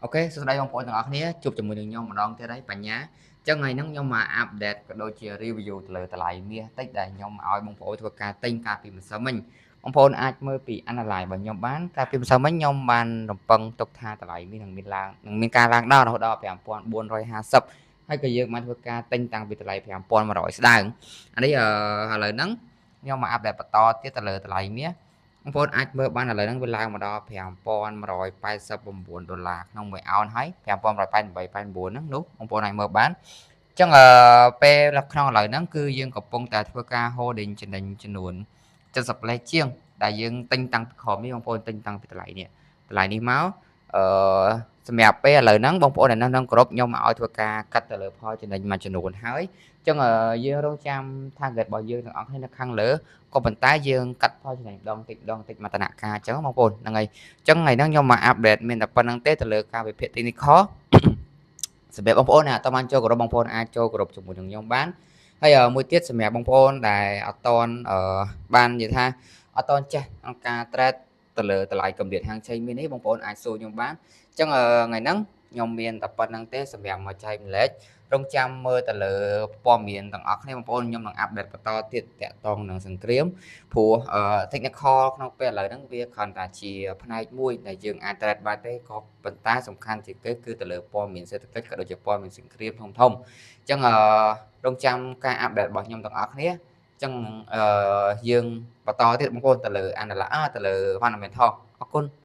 Ok, sau đâyបងប្អូនទាំងអស់គ្នាជួបជាមួយនឹងខ្ញុំម្ដងទៀតហើយបញ្ញាចឹងថ្ងៃហ្នឹងខ្ញុំមកអាប់ដេតក៏ដូចជា review ទៅលើតម្លៃមាសតិចដែលខ្ញុំឲ្យបងប្អូនធ្វើការទិញកាលពីម្សិលមិញបងប្អូនអាចមើលពី analyze របស់ខ្ញុំបានកាលពីម្សិលមិញខ្ញុំបានរំពឹងទុកថាតម្លៃមាសនឹងមានការឡើងដល់រហូតដល់5450ហើយក៏យើងបានធ្វើការទិញតាំងពីតម្លៃ5100ស្ដើងអានេះឥឡូវហ្នឹងខ្ញុំមកអាប់ដេតបន្តទៀតទៅលើតម្លៃមាសបងប្អូនអាចមើលបានឥឡូវហ្នឹងវាឡើងមកដល់5189ដុល្លារក្នុង1អោនហើយ5188.89ហ្នឹងនោះបងប្អូនអាចមើលបានអញ្ចឹងពេលក្នុងឥឡូវហ្នឹងគឺយើងកំពុងតែធ្វើការ holding ចំណេញចំនួន70លេខជាងដែលយើងទិញតាំងពីក្រោមនេះបងប្អូនទិញតាំងពីតម្លៃនេះមកអឺសម្រាប់ពេលឥឡូវហ្នឹងបងប្អូនដែលនៅក្នុងក្រុមខ្ញុំមកឲ្យធ្វើការកាត់ទៅលើផលចំណេញមួយចំនួនហើយអញ្ចឹងយើងរងចាំ target របស់យើងទាំងអស់គ្នានៅខាងលើក៏ប៉ុន្តែយើងកាត់ផលចំណេញដងតិចមកដំណាក់កាលអញ្ចឹងបងប្អូនហ្នឹងហើយអញ្ចឹងថ្ងៃហ្នឹងខ្ញុំមក update មានតែប៉ុណ្្នឹងទេទៅលើការវិភាគ technical សម្រាប់បងប្អូនដែលអត់បានចូលក្រុមបងប្អូនអាចចូលក្រុមជាមួយនឹងខ្ញុំបានហើយមួយទៀតសម្រាប់បងប្អូនដែលអត់តន់បាននិយាយថាអត់តន់ចេះក្នុងការ trade ទៅលើតម្លៃកម្រិតហាងឆេងមាននេះបងប្អូនអាចសួរខ្ញុំបានអញ្ចឹងថ្ងៃហ្នឹងខ្ញុំមានតែប៉ុណ្្នឹងទេសម្រាប់មកចែកម្លែករងចាំមើលទៅលើព័ត៌មានទាំងអស់គ្នាបងប្អូនខ្ញុំនឹងអាប់ដេតបន្តទៀតតាក់ទងនឹងសង្គ្រាមព្រោះtechnical ក្នុងពេលឥឡូវហ្នឹងវាគ្រាន់តែជាផ្នែកមួយដែលយើងអាច trade បានទេក៏ប៉ុន្តែសំខាន់ជាងគេគឺទៅលើព័ត៌មានសេដ្ឋកិច្ចក៏ដូចជាព័ត៌មានសង្គ្រាមធំអញ្ចឹងរងចាំការអាប់ដេតរបស់ខ្ញុំទាំងអស់គ្នាអញ្ចឹងយើងបន្តទៀតបងប្អូនទៅលើ analysis ទៅលើ fundamental អរគុណ